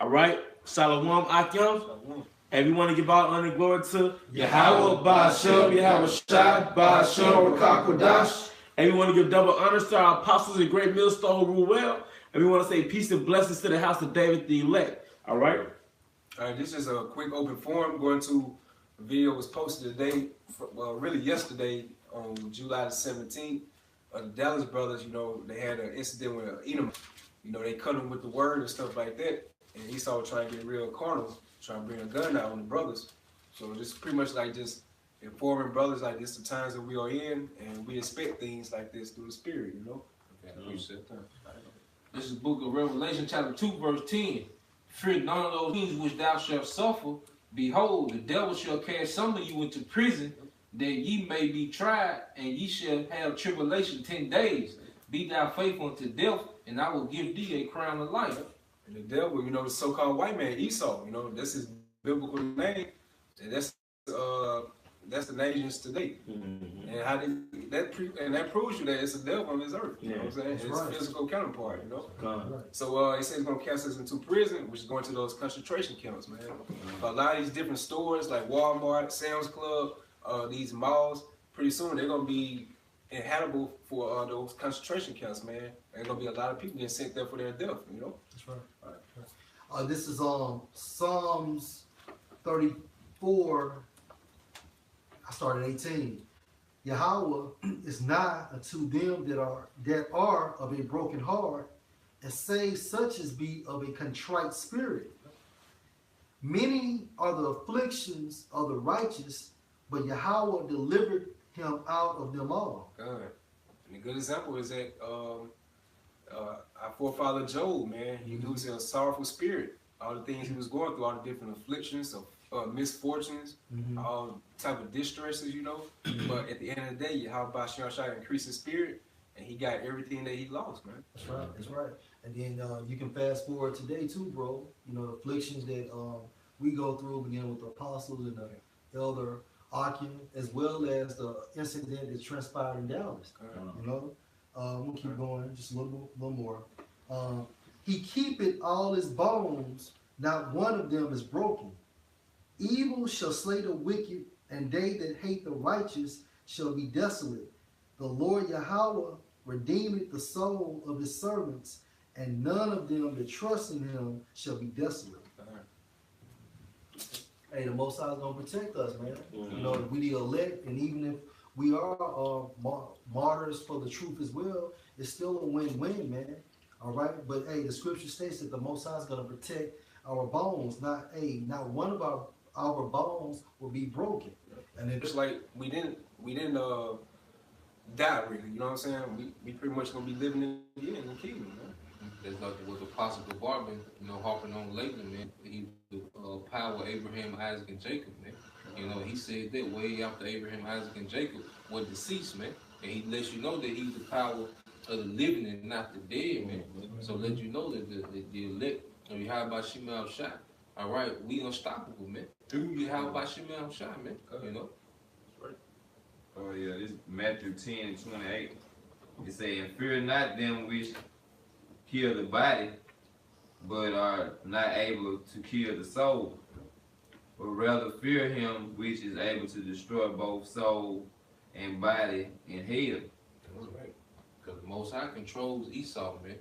All right, Shalom Akim. And we want to give all honor and glory to Yahweh, Ba'ashem, Yahweh Shai, Ba'ashem, Rakakwadash. And we want to give double honors to our apostles and great millstone who rule well. And we want to say peace and blessings to the house of David the elect. All right? All right, this is a quick open forum. Going to a video was posted today, well, really yesterday on July the 17th. The Dallas brothers, you know, they had an incident with Edom. You know, they cut him with the word and stuff like that. And Esau trying to get real carnal, trying to bring a gun out on the brothers. So this is pretty much like just informing brothers like this the times that we are in, and we expect things like this through the Spirit, you know. Okay, this is the book of Revelation, chapter 2, verse 10. Fear none of those things which thou shalt suffer. Behold, the devil shall cast some of you into prison, that ye may be tried, and ye shall have tribulation 10 days. Be thou faithful unto death, and I will give thee a crown of life. And the devil, you know, the so-called white man, Esau, you know, that's his biblical name, and that's the nations today. And how that proves you that it's a devil on this earth. You know what I'm saying? It's a physical counterpart, you know. So it says it's gonna cast us into prison, which is going to those concentration camps, man. A lot of these different stores like Walmart, Sam's Club, these malls, pretty soon they're gonna be inhabitable for those concentration camps, man. There's gonna be a lot of people getting sent there for their death, you know. That's right. This is Psalms 34. I started 18. Yahweh is nigh unto them that are of a broken heart, and save such as be of a contrite spirit. Many are the afflictions of the righteous, but Yahweh delivered him out of them all. Good. And a good example is that our forefather Job, man, he was in a sorrowful spirit. All the things he was going through, all the different afflictions, misfortunes, all type of distresses, you know. But at the end of the day, Yahweh Shai increased his spirit, and he got everything that he lost, man. That's right. That's right. And then you can fast forward today too, bro. You know, the afflictions that we go through, beginning with the apostles and the elder Akim, as well as the incident that transpired in Dallas. You know, we'll keep going just a little more. He keepeth all his bones; not one of them is broken. Evil shall slay the wicked, and they that hate the righteous shall be desolate. The Lord Yahweh redeemeth the soul of his servants, and none of them that trust in him shall be desolate. Hey, the Most High is going to protect us, man. You know, we the elect, and even if we are martyrs for the truth as well, it's still a win-win, man. All right? But, hey, the scripture states that the Most High is going to protect our bones. Not one of our bones will be broken. And it's like we didn't die, really. You know what I'm saying? We pretty much going to be living in the kingdom, man. That's like what the Apostle Barban, you know, harping on lately, man. He the power of Abraham, Isaac, and Jacob, man. You know, he said that way after Abraham, Isaac, and Jacob were deceased, man. And he lets you know that he's the power of the living and not the dead, man. So let you know that the elect of Yahweh Shema Shai, all right, we unstoppable, man. Through Yahweh Shema Shai, man. You know. Right. Oh yeah, this is Matthew 10:28. It says, "Fear not them which kill the body, but are not able to kill the soul, but rather fear him which is able to destroy both soul and body in hell." That's right. Because the Most High controls Esau, man.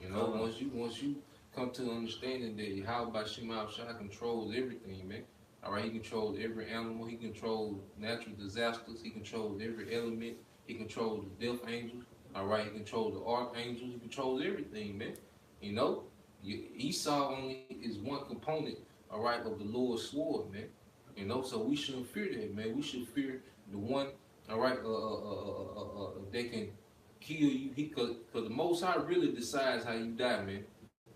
You know, once you come to the understanding that Yahweh Shema Shai controls everything, man. All right, he controls every animal. He controls natural disasters. He controls every element. He controls the death angels. All right, he controls the archangels. He controls everything, man. You know, Esau only is one component, all right, of the Lord's sword, man. You know, so we shouldn't fear that, man. We should fear the one, all right, that can kill you. Because the Most High really decides how you die, man.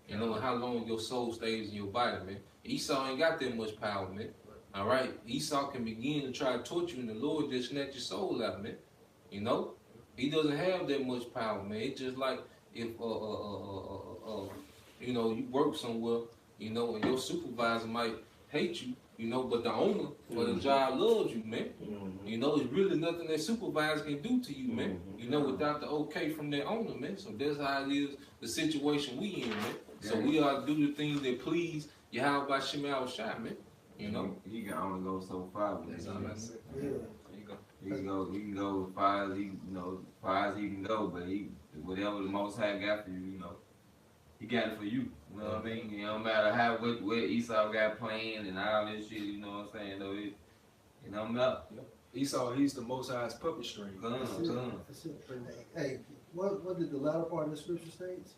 You know, and how long your soul stays in your body, man. Esau ain't got that much power, man. All right, Esau can begin to try to torture you, and the Lord just snatch your soul out, man. You know, he doesn't have that much power, man. It's just like if you know, you work somewhere, you know, and your supervisor might hate you, you know, but the owner for the job loves you, man. You know, it's really nothing that supervisor can do to you, man. You know, without the okay from their owner, man. So that's how it is, the situation we in, man. So we ought to do the things that please Yahweh by Shema Shai, man. You know? He can only go so far with That's it. all I said. Yeah. There you go. He can go as far as he can go, but whatever the Most High got for you, he got it for you. You know what I mean? It don't matter what Esau got planned and all this shit. You know what I'm saying? Though it don't matter. Yep. Esau, he's the Most High's puppet string. That's it. Hey, what did the latter part of the scripture states?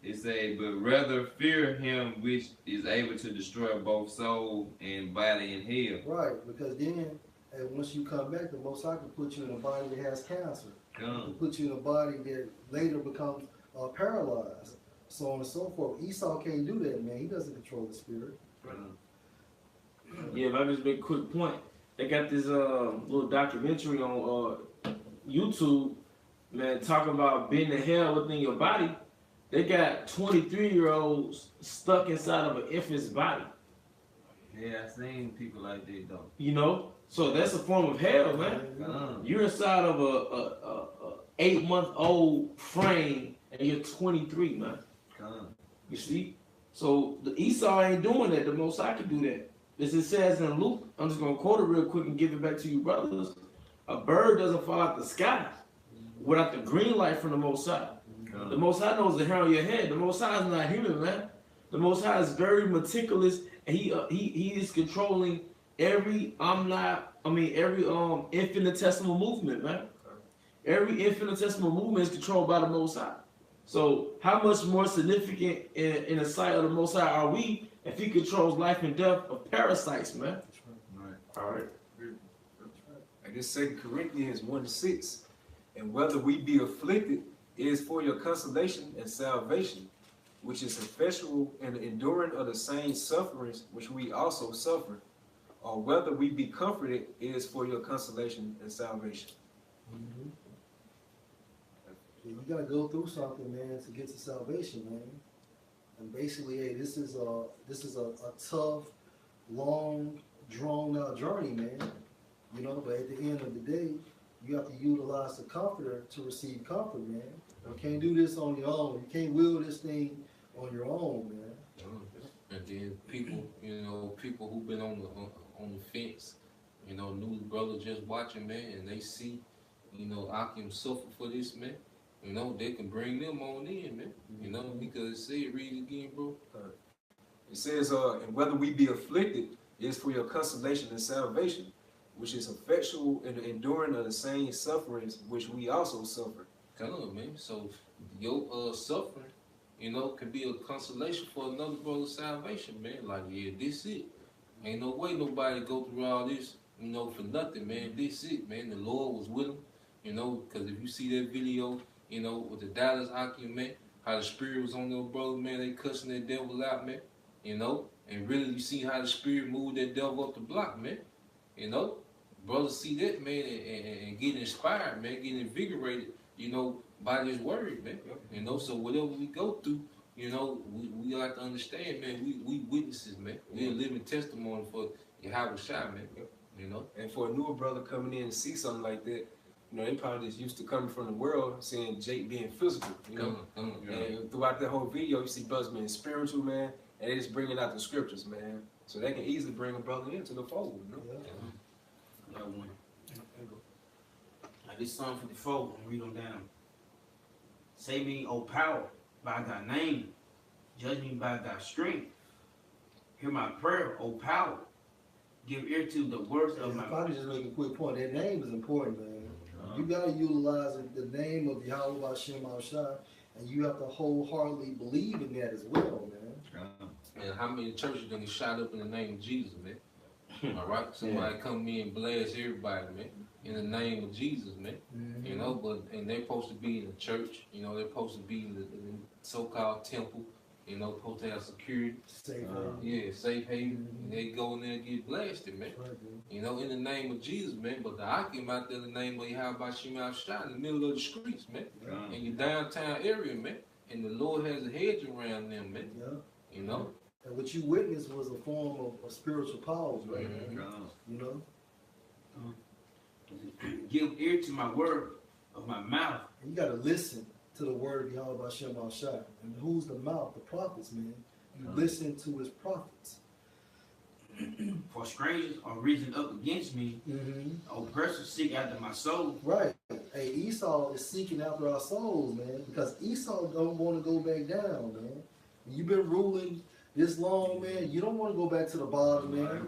It say, but rather fear him which is able to destroy both soul and body in hell. Right, because then, once you come back, the Most High can put you in a body that has cancer. He can put you in a body that later becomes paralyzed, so on and so forth. Esau can't do that, man. He doesn't control the spirit. Yeah, if I just make a quick point, they got this little documentary on YouTube, man, talking about being in hell within your body. They got 23-year-olds stuck inside of an infant's body. Yeah, I seen people like that though. You know, so that's a form of hell, man. You're inside of a 8-month-old frame, and you're 23, man. You see, so the Esau ain't doing that. The Most High can do that. As it says in Luke, I'm just gonna quote it real quick and give it back to you, brothers. A bird doesn't fall out the sky without the green light from the Most High. The Most High knows the hair on your head. The Most High is not human, man. The Most High is very meticulous, and he is controlling every infinitesimal movement, man. Every infinitesimal movement is controlled by the Most High. So how much more significant in the sight of the Most High are we if he controls life and death of parasites, man? Right. All right. I guess 2 Corinthians 1:6. And whether we be afflicted, it is for your consolation and salvation, which is effectual in the enduring of the same sufferings which we also suffer. Or whether we be comforted, it is for your consolation and salvation. Mm-hmm. You gotta go through something, man, to get to salvation, man. And basically, hey, this is a tough, long, drawn out journey, man. You know, but at the end of the day, you have to utilize the Comforter to receive comfort, man. You can't do this on your own. You can't will this thing on your own, man. And then people who've been on the fence, new brother just watching, man, and they see, Akim suffer for this, man. They can bring them on in, man. Because it said, read it again, bro. It says, and whether we be afflicted, it is for your consolation and salvation, which is effectual in the enduring of the same sufferings which we also suffer. Come on, man. So your suffering, can be a consolation for another brother's salvation, man. Like, yeah, this it. Ain't no way nobody go through all this, for nothing, man. This it, man. The Lord was with him, because if you see that video, with the Dallas Akim, man, how the spirit was on those brothers, man, they cussing that devil out, man, and really you see how the spirit moved that devil up the block, man, brothers see that, man, and get inspired, man, get invigorated, by this word, man, so whatever we go through, we like to understand, man, we witnesses, man, we a living testimony for Yahweh Shai, man, And for a newer brother coming in and see something like that, they probably just used to coming from the world, seeing Jake being physical, And throughout the whole video, you see brothers being spiritual, man, and they just bringing out the scriptures, man. So they can easily bring a brother into the fold, Yeah, one. Like this Psalm 54, I'm read them down. Save me, O power, by thy name. Judge me by thy strength. Hear my prayer, O power. Give ear to the words of my mouth. If I could just make a quick point, that name is important, man. You gotta utilize the name of Yahweh Hashem Shai, and you have to wholeheartedly believe in that as well, man. And how many churches done get shot up in the name of Jesus, man? All right, somebody come in and blast everybody, man, in the name of Jesus, man. And they're supposed to be in the church, they're supposed to be in the so-called temple, supposed to have security. Safe haven. And they go in there and get blasted, man. Right, in the name of Jesus, man. But the Akim out there in the name of Yahweh Shema Shai in the middle of the streets, man. In your downtown area, man. And the Lord has a hedge around them, man. And what you witnessed was a form of spiritual power, right? Give ear to my word of my mouth. And you gotta listen. to the word of Yahweh Hashem Shai. And who's the mouth? The prophets, man. You listen to his prophets. For strangers are risen up against me. Oppressors seek after my soul. Right. Hey, Esau is seeking after our souls, man, because Esau don't want to go back down, man. You've been ruling this long, man. You don't want to go back to the bottom, man.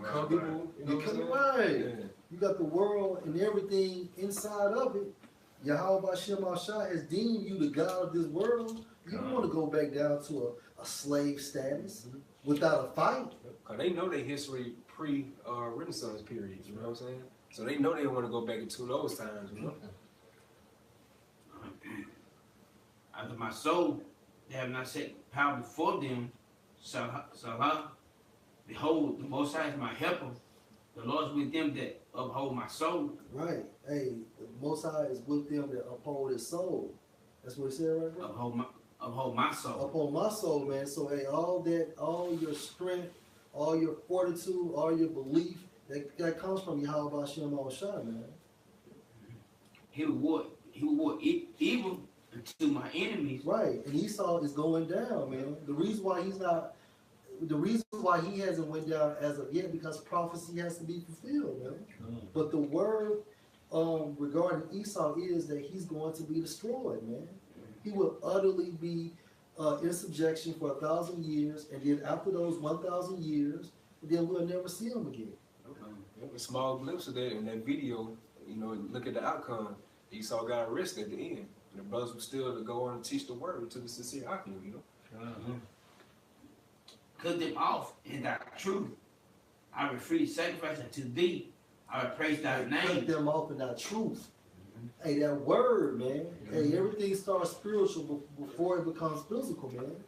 You're coming right. Yeah. You got the world and everything inside of it. Yahweh Hashem Shai has deemed you the God of this world. You don't want to go back down to a slave status without a fight. Cause they know their history pre-Renaissance period. You know what I'm saying? So they know they don't want to go back into those times. You know. After my soul, they have not set power before them. Salah, behold, the Most High is my helper. The Lord is with them that uphold my soul. Right. Hey, the Most High is with them that uphold his soul. That's what he said right there. Uphold my soul. Uphold my soul, man. So hey, all your strength, all your fortitude, all your belief, that comes from Yahweh Hashem Shai, man. He reward evil to my enemies. Right. And Esau is going down, man. The reason why he hasn't went down as of yet, because prophecy has to be fulfilled, man. But the word regarding Esau is that he's going to be destroyed, man. He will utterly be in subjection for 1,000 years, and then after those 1,000 years, then we'll never see him again. A small glimpse of that in that video. You know, look at the outcome. Esau got arrested at the end. And the brothers were still to go on and teach the word to the sincere outcome, you know. Cut them off in thy truth. I will freely sacrifice unto thee. I will praise thy name. Cut them off in thy truth. Hey, that word, man. Hey, everything starts spiritual before it becomes physical, man.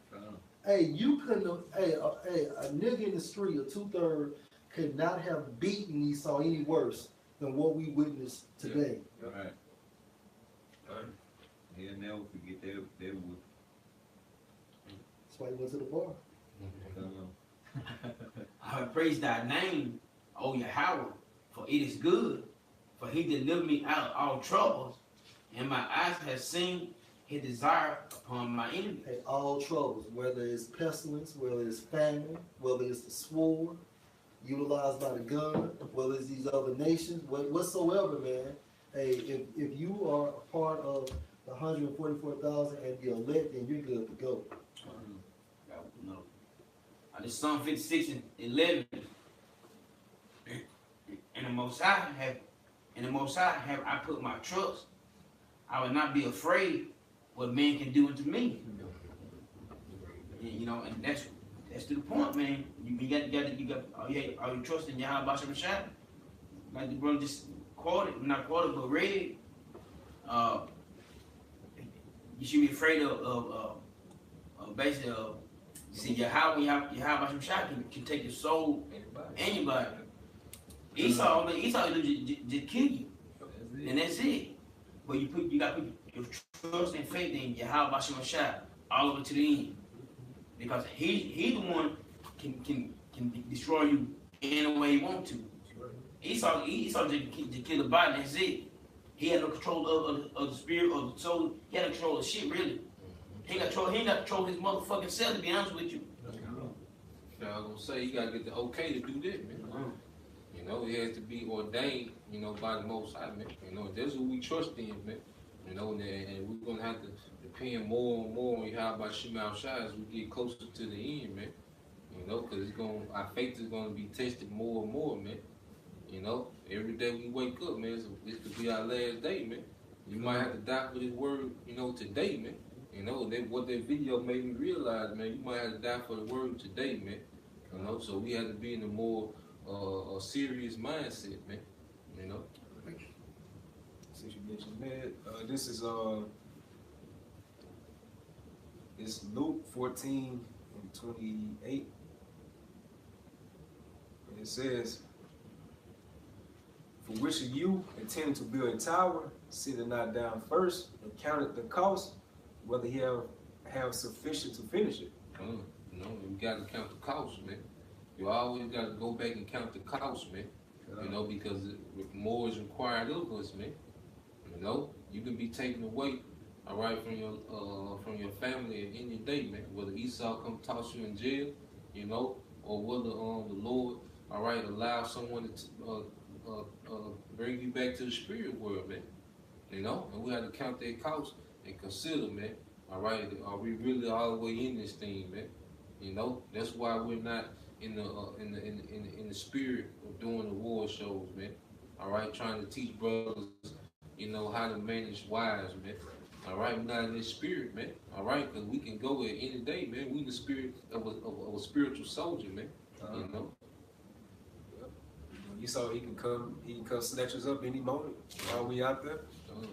Hey, you couldn't have, a nigga in the street, a 2/3, could not have beaten Esau any worse than what we witnessed today. Right. He'll never forget that wood. That's why he went to the bar. I will praise thy name, O Yahweh, for it is good. For he delivered me out of all troubles, and my eyes have seen his desire upon my enemy. Hey, all troubles, whether it's pestilence, whether it's famine, whether it's the sword, utilized by the gun, whether it's these other nations, whatsoever, man. Hey, if you are a part of the 144,000 and the elect, then you're good to go. No. This Psalm 56:11. And the Most High have I put my trust. I will not be afraid what man can do unto me. You know, and that's to the point, man. You got are you trusting Yahweh Hashem Shai? Like the brother just quoted, not quoted, but read. You should be afraid of basically see Yahweh Hashem Shai can take your soul, anybody. Esau just kill you, and that's it. But you got to put your trust and faith in Yahweh Hashem Shai all over to the end, because he the one can destroy you any way he want to. Esau just kill the body. That's it. He had no control of the spirit or the soul. He had no control of shit, really. He ain't got control his motherfucking self, to be honest with you. I was gonna say, you gotta get the okay to do that, man. You know, it has to be ordained, you know, by the Most High, man. You know, that's what we trust in, man. You know, and we're gonna have to depend more and more on Yahweh Shema Shai as we get closer to the end, man. You know, because our faith is gonna be tested more and more, man. You know, every day we wake up, man, so this could be our last day, man. You might have to die for this word, you know, today, man. You know, what that video made me realize, man, you might have to die for the word today, man. You know, so we have to be in a more a serious mindset, man. You know. Since you mentioned that, this is it's Luke 14:28. And it says, "For which of you intending to build a tower, sit not down first and count the cost, whether he have sufficient to finish it." You know, you got to count the cost, man. You always got to go back and count the cost, man. You know, because more is required of us, man. You know, you can be taken away all right, from your family at any day, man. Whether Esau come toss you in jail, you know, or whether the Lord, all right, allow someone to bring you back to the spirit world, man. You know, and we have to count that cost and consider, man. All right, are we really all the way in this thing, man? You know, that's why we're not in the spirit of doing the war shows, man. All right, trying to teach brothers, you know, how to manage wives, man. All right, we're not in this spirit, man. All right, because we can go at any day, man. We in the spirit of a spiritual soldier, man. You know. You saw he can come snatch us up any moment while we out there.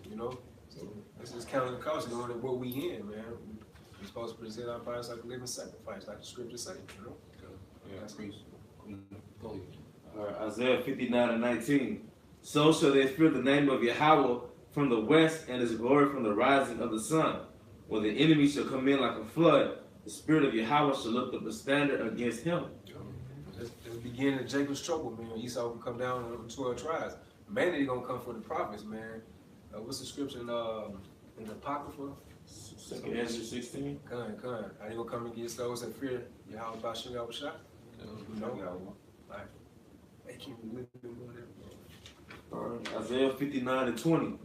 You know, so this is counting the cost, knowing that what we in, man. We're supposed to present our bodies like a living sacrifice, like the scripture say. You know. Yeah, preach. Go ahead. All right, Isaiah 59:19. So shall they fear the name of Yahweh from the west, and his glory from the rising of the sun. When the enemy shall come in like a flood, the spirit of Yahweh shall lift up a standard against him. It's the beginning of Jacob's trouble, man. Esau will come down on the 12 tribes. Mainly they're gonna come for the prophets, man. What's the scripture in the Apocrypha? 2 Ezra 16. Come. How they gonna come against those that fear Yahweh Bashim Yahushua? You know, like they can't live in All right, Isaiah 59:20.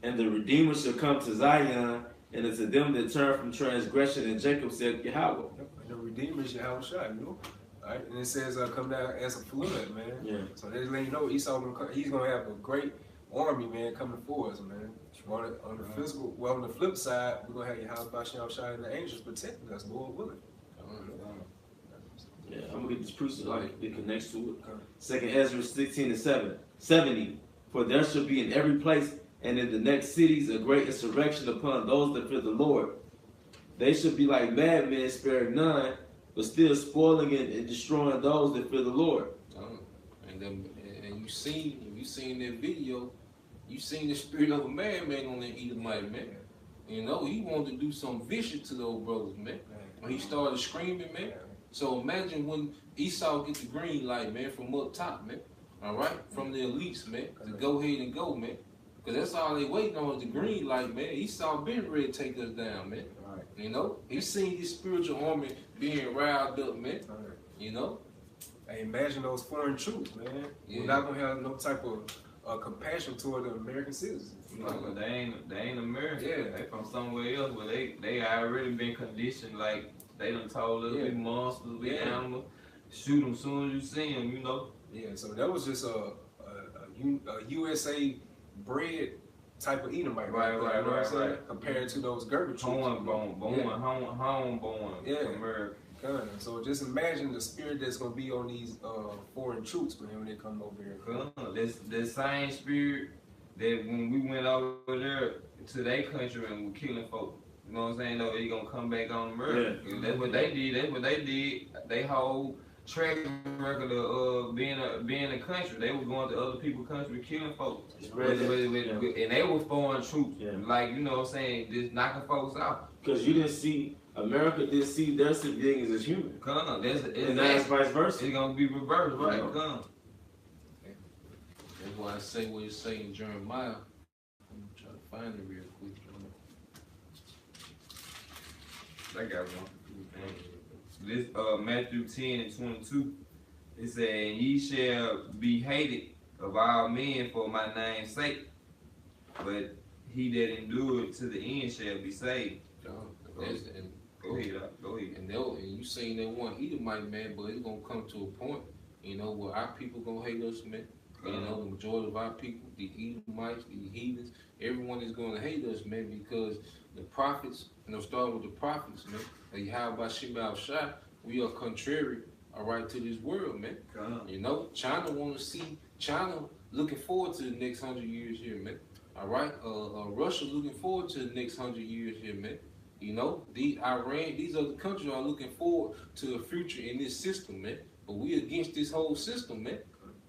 And the Redeemer shall come to Zion, and unto them that turn from transgression, and Jacob said Yahweh. And the Redeemer is Yahushua, you know. All right, and it says come down as a flood, man. Yeah. So they let you know Esau he's gonna have a great army, man, coming for us, man. On the physical, well, on the flip side, we're gonna have Yahweh Bashim Yahushua and the angels protecting us, Lord willing. Yeah, I'm gonna get this precept like it connects to it. 2 Ezra 16:70. For there shall be in every place and in the next cities a great insurrection upon those that fear the Lord. They shall be like madmen, sparing none, but still spoiling and destroying those that fear the Lord. And you seen that video, you seen the spirit of a madman on that Edomite, man. You know, he wanted to do something vicious to those brothers, man. When he started screaming, man. So imagine when Esau gets the green light, man, from up top, man. All right, from the elites, man, to go ahead and go, man. Because that's all they waiting on is the green light, man. Esau been ready to take us down, man. You know, he seen his spiritual army being riled up, man. You know. Hey, imagine those foreign troops, man. Yeah. We're not gonna have no type of compassion toward the American citizens. You know, but they ain't American. Yeah. They from somewhere else, but they already been conditioned like they done told us we monsters, we animals. Shoot them soon as you see them, you know. Yeah, so that was just a USA bred type of Edomite, right. Compared to those Gerber troops. Homeborn, American. So just imagine the spirit that's gonna be on these foreign troops, man, when they come over here. The same spirit that when we went over there to their country and were killing folks. You know what I'm saying? Though they gonna come back on America. Yeah. That's what they did. They whole track record of being a country. They were going to other people's country killing folks. And they were foreign troops. Yeah. Like, you know what I'm saying, just knocking folks out. Because America didn't see their civilians as human. And that's vice versa. It's gonna be reversed, right? That's why I say what it say in Jeremiah. I'm trying to find it real quick. I got one. This Matthew 10:22. It said, "Ye shall be hated of all men for my name's sake, but he that endureth to the end shall be saved." Go ahead. And you seen that one Edomite, man, but it's gonna come to a point, you know, where our people gonna hate us, man. You know, the majority of our people, the Edomites, the heathens, everyone is gonna hate us, man, because the prophets, and I'll start with the prophets, man. Like how about Shema Shah, we are contrary, all right, to this world, man. You know, China want to see China looking forward to the next 100 years here, man. All right, Russia looking forward to the next 100 years here, man. You know, Iran, these other countries are looking forward to a future in this system, man. But we against this whole system, man.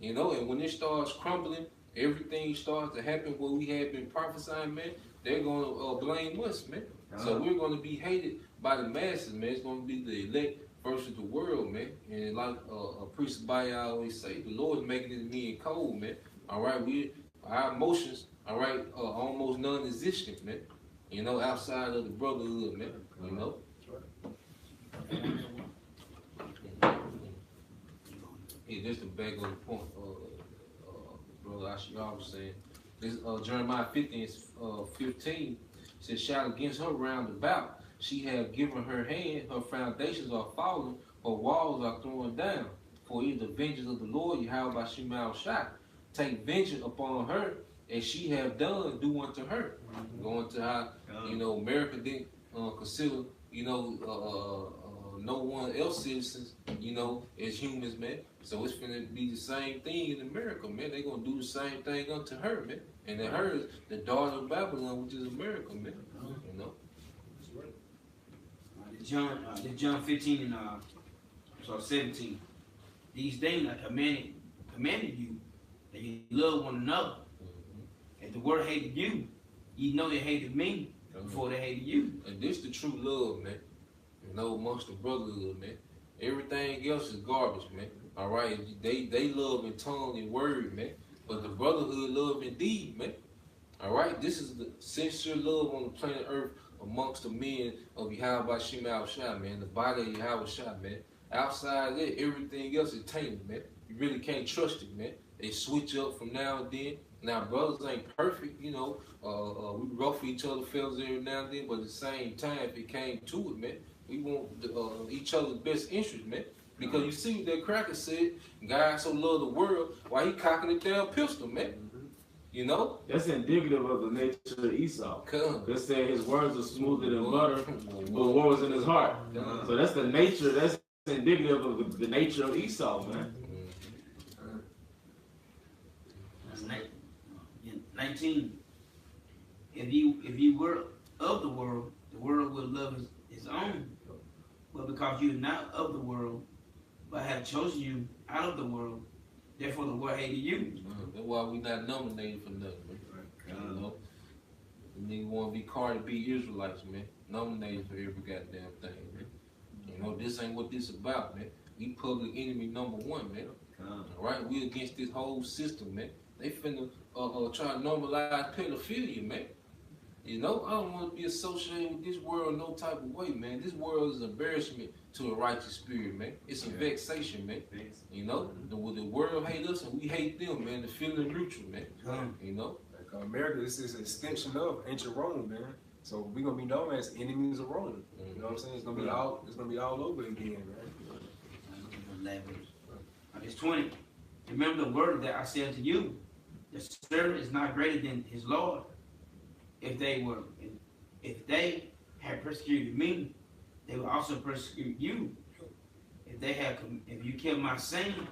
You know, and when it starts crumbling, everything starts to happen what we have been prophesying, man. They're gonna blame us, man. So we're gonna be hated by the masses, man. It's gonna be the elect versus the world, man. And like a priest by always say, the Lord's making it mean cold, man. All right, our emotions, all right, almost non-existent, man. you know, outside of the brotherhood, man, you know. Yeah, just to back on the point, brother Ashiar was saying, this Jeremiah 15 says, shout against her round about. She have given her hand, her foundations are fallen, her walls are thrown down. For it is the vengeance of the Lord, Yahweh by Shemal Shai. Take vengeance upon her, as she have done, do unto her. Going to how, you know, America didn't consider, you know, no one else citizens, you know, as humans, man. So it's finna be the same thing in America, man. They gonna do the same thing unto her, man. And then her is the daughter of Babylon, which is America, man. You know. This John 15 and 17. These things I commanded you that you love one another. If the world hated you, you know they hated me before they hated you. And this the true love, man. You know, amongst the brotherhood, man. Everything else is garbage, man. All right, they love in tongue and word, man. But the brotherhood love in deed, man. All right, this is the sincere love on the planet Earth amongst the men of Yahweh Shemal Shai, man. The body of Yahweh Shai, man. Outside that, everything else is tainted, man. You really can't trust it, man. They switch up from now and then. Now, brothers ain't perfect, you know. We rough each other fellas every now and then, but at the same time, if it came to it, man, we want each other's best interest, man. Because you see what that cracker said, God so love the world, why he cocking a damn pistol, man. You know? That's indicative of the nature of Esau. They say his words are smoother than butter, but what was in his heart. So that's the nature, that's indicative of the nature of Esau, man. That's 19. If you were of the world would love his own. But because you are not of the world, but have chosen you out of the world, therefore the world hated you. That's why we not nominated for nothing, man. You know? Niggas want to be Cardi B Israelites, man. Nominated for every goddamn thing, man. You know, this ain't what this about, man. We public enemy number one, man. Alright, we against this whole system, man. They finna try to normalize pedophilia, man. You know, I don't want to be associated with this world no type of way, man. This world is an embarrassment to a righteous spirit, man. It's a vexation, man. You know, the world hate us and we hate them, man. The feeling mutual, man. You know? Like America, this is an extension of ancient Rome, man. So we're gonna be known as enemies of Rome. You know what I'm saying? It's gonna be all over again, man. It's 20. Remember the word that I said to you. The servant is not greater than his Lord. If they had persecuted me, they will also persecute you. If you kill my saying,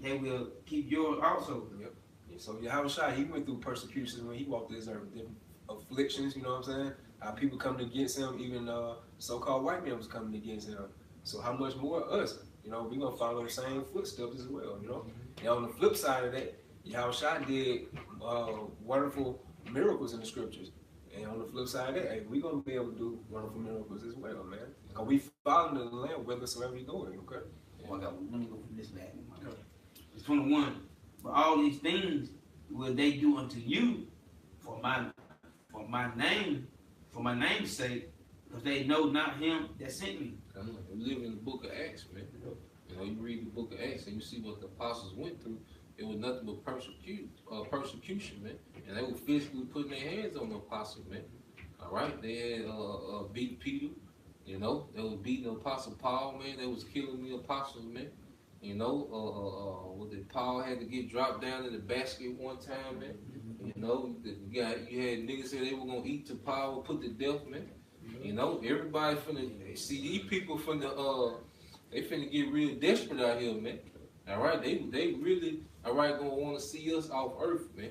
they will keep yours also. Yep. So Yahweh Shai, he went through persecutions when he walked this earth, different afflictions, you know what I'm saying? How people coming against him, even so-called white men was coming against him. So how much more us? You know, we're gonna follow the same footsteps as well, you know? And on the flip side of that, Yahweh Shai did wonderful miracles in the scriptures. And on the flip side of that, hey, we're going to be able to do wonderful miracles as well, man. Because we follow the land whithersoever we go, okay? Let me go from this back. It's 21. But all these things will they do unto you for my name's sake, because they know not him that sent me. We live in the book of Acts, man. You know, you read the book of Acts and you see what the apostles went through. It was nothing but persecution, man. And they were physically putting their hands on the apostles, man. All right, they had beat Peter, you know. They was beating the apostle Paul, man. They was killing the apostles, man. You know, Paul had to get dropped down in the basket one time, man. You know, you had niggas say they were gonna eat till Paul was put to death, man. You know, everybody finna see these people they finna get real desperate out here, man. All right, they really, all right, gonna want to see us off earth, man.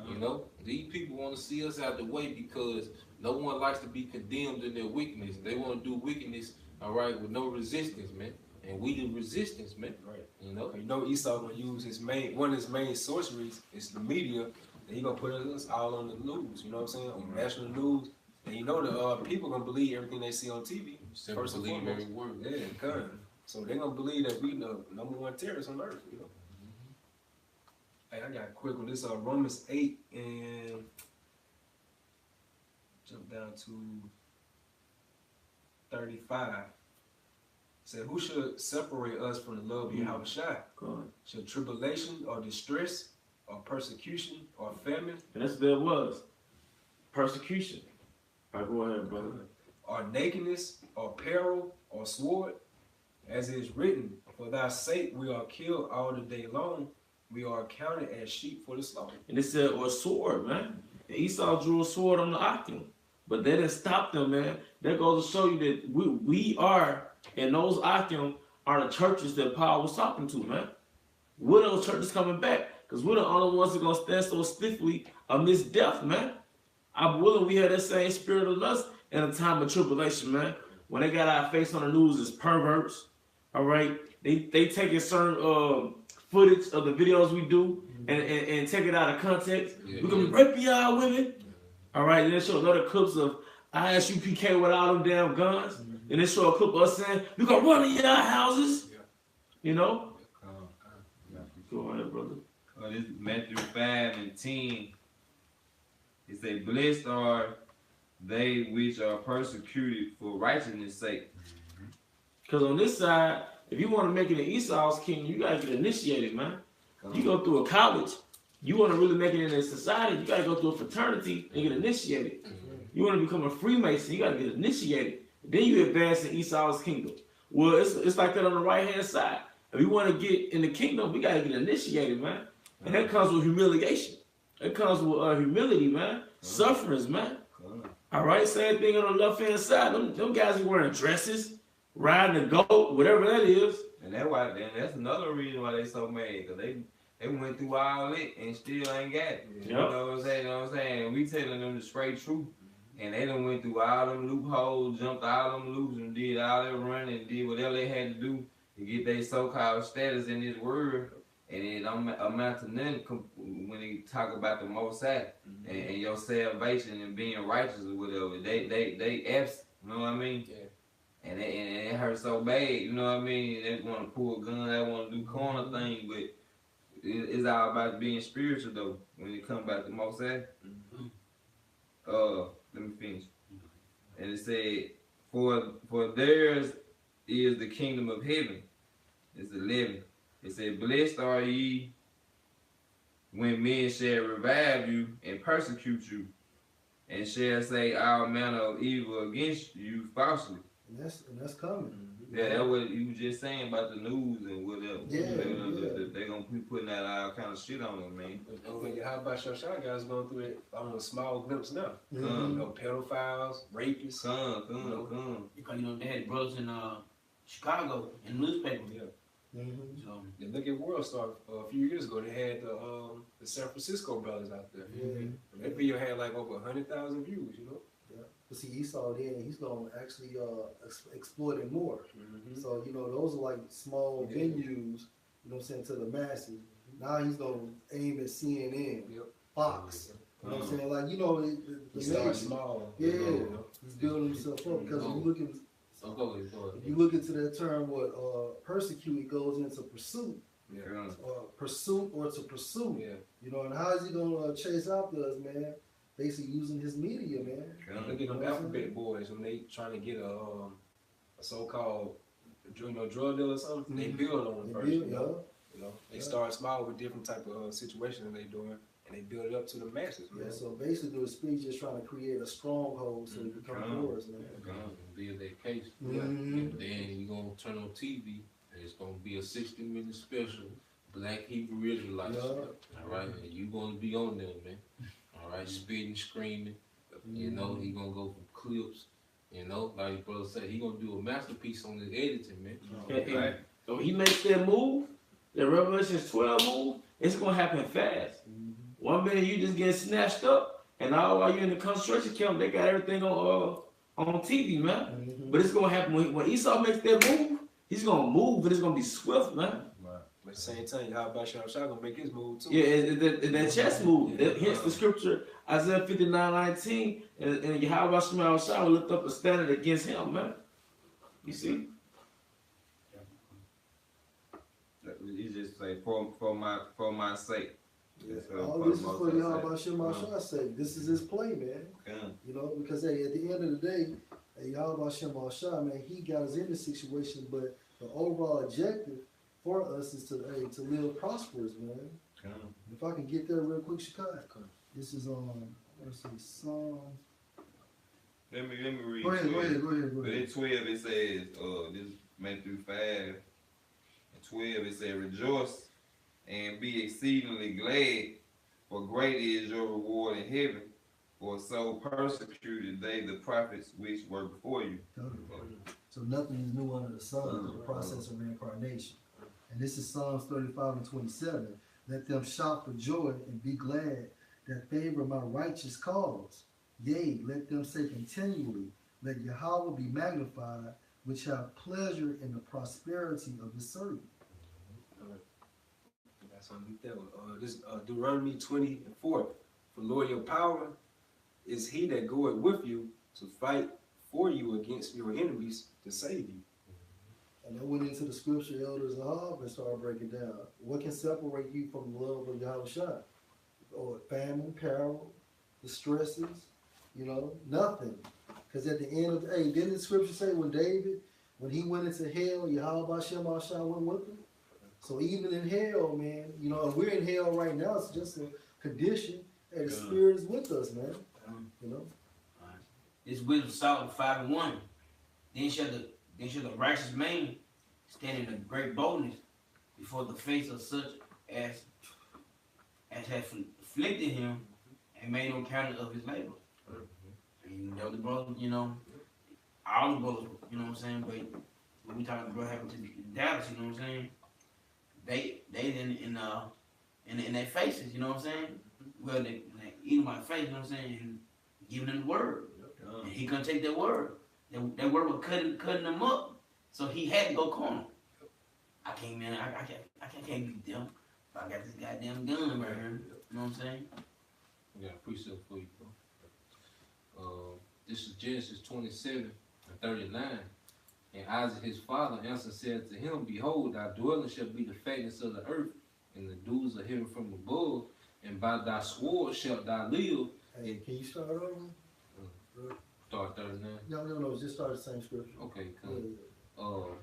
You know, these people want to see us out the way because no one likes to be condemned in their wickedness. They want to do wickedness, all right, with no resistance, man. And we the resistance, man. Right. You know Esau gonna use one of his main sorceries is the media, and he gonna put us all on the news. You know what I'm saying? On national news. And you know the people gonna believe everything they see on TV. First believe every word. Yeah, kind. So they're gonna believe that we the number one terrorists on earth, you know. Hey, I got a quick one. This Romans 8 and Jump down to 35. It said, who should separate us from the love of Yahushua? Should tribulation or distress or persecution or famine? And that's what it was. Persecution. All right, go ahead, brother. Or nakedness or peril or sword? As it is written, for thy sake we are killed all the day long. We are counted as sheep for the slaughter. And it said, or sword, man. And Esau drew a sword on the Akim. But they didn't stop them, man. That goes to show you that we are, and those Akim are the churches that Paul was talking to, man. We're those churches coming back. Because we're the only ones that are going to stand so stiffly amidst death, man. I'm willing we had that same spirit of lust in a time of tribulation, man. When they got our face on the news as perverts, all right? They taking certain footage of the videos we do and take it out of context. We're going to be raping y'all women. All right, and they show another clips of ISUPK with all them damn guns. And they show a clip of us saying, we're going to run in y'all houses. You know? Go ahead, brother. This is Matthew 5:10. It says, blessed are they which are persecuted for righteousness' sake. Because on this side, if you want to make it in Esau's kingdom, you got to get initiated, man. You go through a college. You want to really make it in a society, you got to go through a fraternity and get initiated. You want to become a Freemason, you got to get initiated. Then you advance in Esau's kingdom. Well, it's like that on the right-hand side. If you want to get in the kingdom, we got to get initiated, man. And that comes with humiliation. It comes with humility, man. Sufferings, man. All right, same thing on the left-hand side. Them guys are wearing dresses, riding a goat, whatever that is. And that's another reason why they so mad, because they went through all it and still ain't got it. You know what I'm saying? We telling them the straight truth. And they done went through all them loopholes, jumped all them loops, and did all that running, and did whatever they had to do to get their so-called status in this world. And it don't amount to nothing when they talk about the Most High and your salvation and being righteous or whatever. They absent, you know what I mean? Yeah. And it hurts so bad, you know what I mean? They want to pull a gun, they want to do corner things, but it's all about being spiritual though when it comes back to Most High. Let me finish. And it said, for theirs is the kingdom of heaven. It's 11. It said, blessed are ye when men shall revive you and persecute you, and shall say all manner of evil against you falsely. And that's coming. Yeah, that's what you was just saying about the news and whatever. They're going to be putting out all kind of shit on them, man. How about your shot guys going through it on a small glimpse now? You know, pedophiles, rapists. Because, you know, they had brothers in Chicago in the newspaper. So, and look at World Star a few years ago. They had the San Francisco brothers out there. That video had like over 100,000 views, you know? But see, Esau then, he's going to actually exploit it more. So, you know, those are like small venues, you know what I'm saying, to the masses. Now he's going to aim at CNN, Fox. You know what I'm saying? Like, you know, he starts small. Yeah, he's building himself up. Because when you look at if you look into that term, what persecute, it goes into pursuit. Pursuit or to pursue. You know, and how is he going to chase after us, man? Basically using his media, man. Look at them alphabet boys when they trying to get a so-called drug dealer or something. They build on it first. You know, they start small with different type of situations they doing, and they build it up to the masses. Man. So basically, the speech is trying to create a stronghold so it can come for us, man. Build that case. And then you're gonna turn on TV, and it's gonna be a 60-minute special, Black Hebrew Israelites. All right, and you gonna be on them, man. All right, spitting, screaming. You know, he gonna go from clips. You know, like your brother said, he gonna do a masterpiece on his editing, man. So he makes that move, the Revelation 12 move, it's gonna happen fast. 1 minute you just get snatched up, and all while you're in the concentration camp, they got everything on TV, man. But it's gonna happen when Esau makes that move. He's gonna move, but it's gonna be swift, man. But at the same time, how about Shah gonna make his move too? Yeah, that chess move. Hence the scripture, Isaiah 59:19, and Yahweh Shah will lift up a standard against him, man. You see? He just say, for my sake. All this is for Yahweh Shemashah's sake. This is his play, man. You know, because hey, at the end of the day, Yahweh Shemashah, man, he got us in this situation, but the overall objective for us is to live prosperous, man. If I can get there real quick, Shakai. This is let's see, Psalm. Let me read. Go ahead. But in 12 it says, this Matthew 5:12 it says, rejoice and be exceedingly glad, for great is your reward in heaven. For so persecuted they the prophets which were before you. So nothing is new under the sun, the process of reincarnation. And this is Psalms 35:27. Let them shout for joy and be glad that favor my righteous cause. Yea, let them say continually, let Yahweh be magnified, which have pleasure in the prosperity of his servant. That's underneath that one. This Deuteronomy 20:4. For Lord, your power is he that goeth with you to fight for you against your enemies to save you. And I went into the scripture, elders and started breaking down. What can separate you from the love of Yahweh Shai? Or famine, peril, distresses, nothing. Because at the end of the day, didn't the scripture say when he went into hell, Yahweh Shemashah went with him? So even in hell, man, we're in hell right now, it's just a condition that the Spirit is with us, man. This wisdom Psalm 5:1. Then shall the righteous man stand in a great boldness before the face of such as have afflicted him and made no count of his labor. And the brothers, all the brothers, you know what I'm saying? But when we talking about what happened to Dallas, you know what I'm saying? They in their faces, you know what I'm saying? Well, they eating my face, you know what I'm saying? And giving them the word. And he couldn't take that word. That word was cutting them up. So he had to go corner. I can't beat them. I got this goddamn gun right here. You know what I'm saying? Yeah, precept for you, bro. This is Genesis 27:39. And Isaac his father answered said to him, behold, thy dwelling shall be the fatness of the earth, and the dews of heaven from above, and by thy sword shalt thou live. Hey, can you start over? Start 39. No, just start the same scripture. Okay, cool.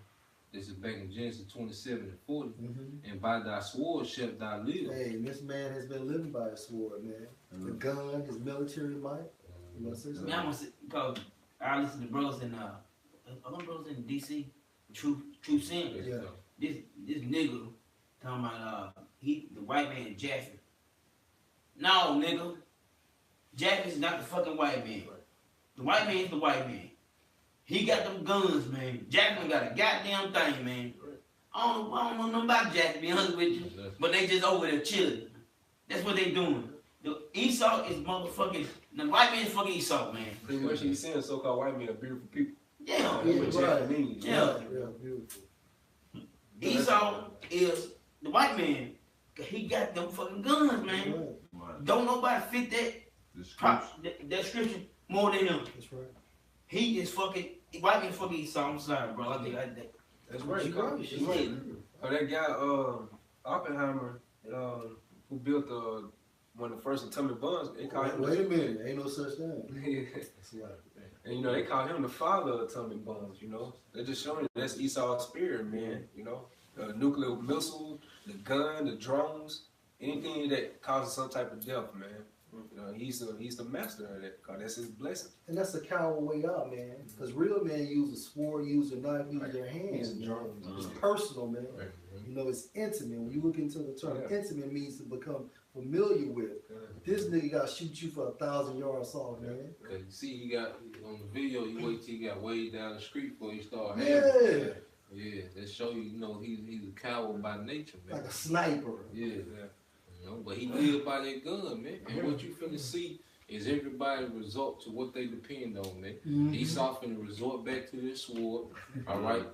This is back in Genesis 27:40. Mm-hmm. And by thy sword shalt thou live. Hey, this man has been living by his sword, man. The gun, his military might. You want to say something? I'm gonna say, because I listen to brothers in other brothers in DC, True Sin. Yeah. This nigga talking about the white man Jaffe. No, nigga. Jaffe is not the fucking white man. The white man is the white man. He got them guns, man. Jaffe got a goddamn thing, man. I don't know nothing about Jaffe, to be honest with you. But they just over there chilling. That's what they doing. The Esau is motherfucking, the white man is fucking Esau, man. Pretty much he's saying so-called white men are beautiful people. Yeah. That's what right. Jaffe means. Yeah. Beautiful. Esau is the white man. He got them fucking guns, man. Right. Don't nobody fit that description more than him. That's right. He is fucking, white man fucking Esau. I'm sorry, bro. I think that. That's right. She right. She did. Oh, that guy, Oppenheimer, who built one of the first atomic bombs, they call him. Wait a minute, ain't no such thing. That's right. And they call him the father of atomic bombs. They're just showing you that's Esau's spirit, man. The nuclear missile, the gun, the drones, anything that causes some type of death, man. He's the master of that, cause that's his blessing. And that's the coward way out, man. Because real men use a sword, use a knife, use their hands. It's personal, man. It's intimate. When you look into the term, intimate means to become familiar with. This nigga got to shoot you for 1,000 yards off, man. Cause you see, he got on the video. You wait till he got way down the street before he start. Yeah, that show you, he's a coward by nature, man. Like a sniper. Yeah. But he lived by that gun, man. And what you finna see is everybody resort to what they depend on, man. Mm-hmm. Esau finna resort back to this sword, all right?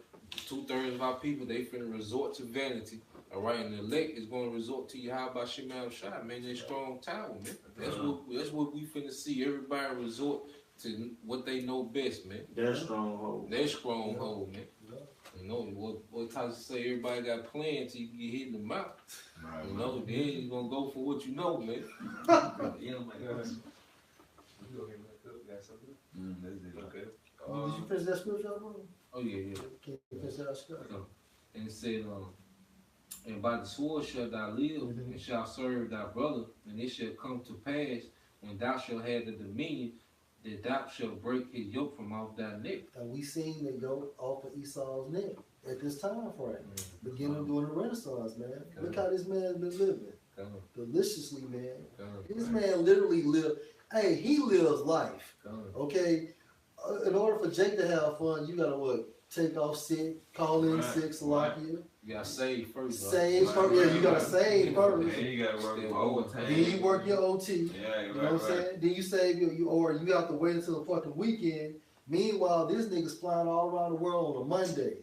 2/3 of our people, they finna resort to vanity, all right? And the elect is gonna resort to Yahweh Shema Shai, man. That strong tower, man. That's what we finna see. Everybody resort to what they know best, man. Their stronghold. Their stronghold, man. You know, what Tyson say, everybody got plans till you get hit in the mouth. Right, You know, then you're gonna go for what you know, man. Yeah, man. That's it. Okay. Did you finish that scripture, bro? Oh yeah. Can you finish that scripture? And it said, and by the sword shalt thou live, and shalt serve thy brother, and it shall come to pass when thou shalt have the dominion, that thou shalt break his yoke from off thy neck. And we seen the yoke off of Esau's neck at this time frame, beginning during the Renaissance, man. Look how this man's been living. Deliciously, man. This man literally lived. Hey, he lives life. Okay, in order for Jake to have fun, you gotta what? Take off sick, call in sick, Salakia. You gotta save first. Save first. Yeah, you gotta save first. Yeah, you gotta work overtime. Then you work your OT. Yeah, You know what I'm saying? Then you save or you have to wait until the fucking weekend. Meanwhile, this nigga's flying all around the world on a Monday.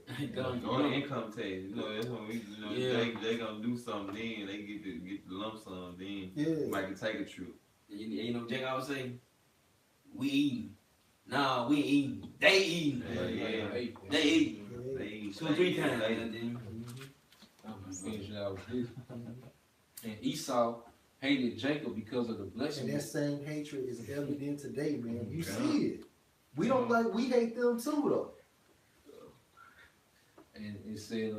On the income tax, you know, that's when we, you know, they gonna do something, then they get the lump sum, then you might can take a trip. You know, Jake, I would say, we eating. Nah, we ain't eating. They eating. They eating. They eat 2 or 3 times. I'm finish it out with this. And Esau hated Jacob because of the blessing. And that same hatred is evident today, man. You see it. We don't we hate them too, though. And it said,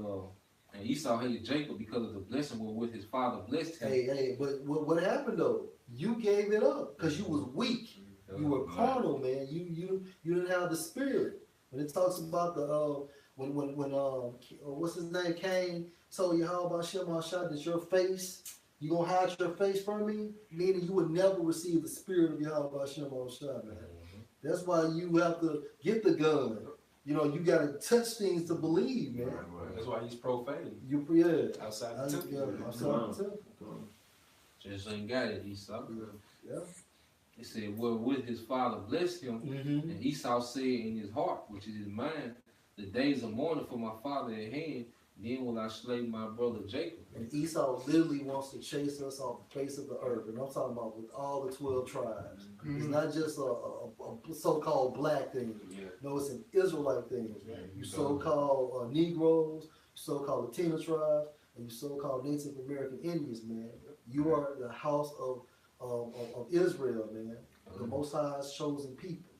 and Esau hated Jacob because of the blessing wherewith his father blessed him. Hey, but what happened though? You gave it up because you was weak. You were carnal, man. You didn't have the spirit. When it talks about the when what's his name, Cain told Yahweh Shemashah that your face, you gonna hide your face from me, meaning you would never receive the spirit of Yahweh Shemashah, man. That's why you have to get the gun. You know, you gotta touch things to believe, man. That's why he's profane. Outside the temple. Outside the temple. Just ain't got it, Esau. Yeah. It said, wherewith his father blessed him, and Esau said in his heart, which is his mind, the days of mourning for my father at hand, then will I slay my brother Jacob. And Esau literally wants to chase us off the face of the earth. And I'm talking about with all the 12 tribes. It's not just a so-called black thing. No, it's an Israelite thing. You so-called Negroes, you so-called Latino tribes, and you so-called Native American Indians, man. You are the house of Israel, man. The Most High's chosen people.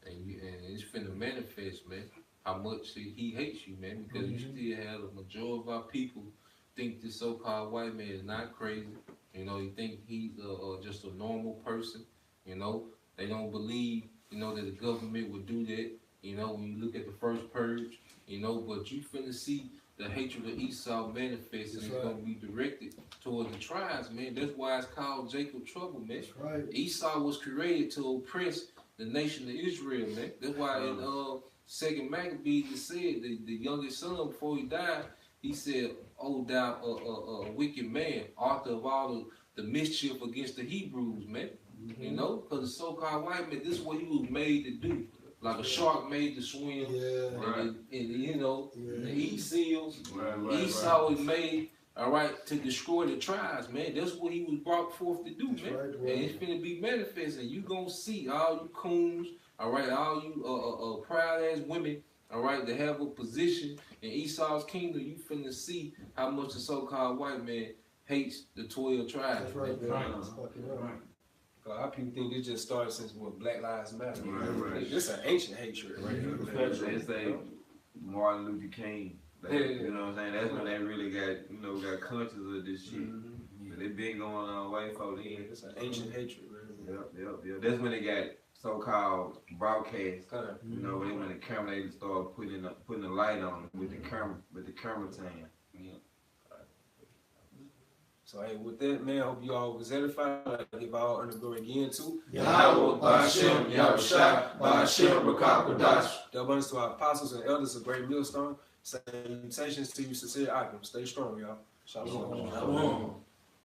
And it's finna manifest, man, how much he hates you, man, because you still have a majority of our people think this so-called white man is not crazy. You know, you think he's just a normal person. You know, they don't believe, you know, that the government would do that. You know, when you look at the first purge, you know, but you finna see the hatred of Esau manifest, and it's gonna be directed toward the tribes, man. That's why it's called Jacob trouble, man. That's right. Esau was created to oppress the nation of Israel, man. That's why in 2 Maccabees it said the youngest son before he died, he said, "Oh thou wicked man, author of all the mischief against the Hebrews, man." You know, because the so-called white man, this is what he was made to do. Like a shark made to swim, and you know, the eat seals. Esau was made, all right, to destroy the tribes, man. That's what he was brought forth to do, man. And it's finna be manifesting. You gonna see all you coons, all right, all you proud ass women, all right, that have a position in Esau's kingdom. You finna see how much the so-called white man hates the 12 tribes. That's right, man. That's fucking right. Our people think it just started since Black Lives Matter. This is an ancient hatred. They say Martin Luther King. You know what I'm saying? That's when they really got conscious of this shit. But it been going on way before then. It's an ancient hatred, man. Yep. That's when they got so-called broadcast. You know, when the camera, they started putting the light on with the camera tan. So hey, with that, man, I hope you all was edified. I give all honor glory again to Yahweh, Ba'ashem, Yahushua, Ba'ashem, Rakakadash. Double honors to our apostles and elders of Great Millstone. Salutations to you, sincere Akim. Stay strong, y'all. Shalom. Shalom.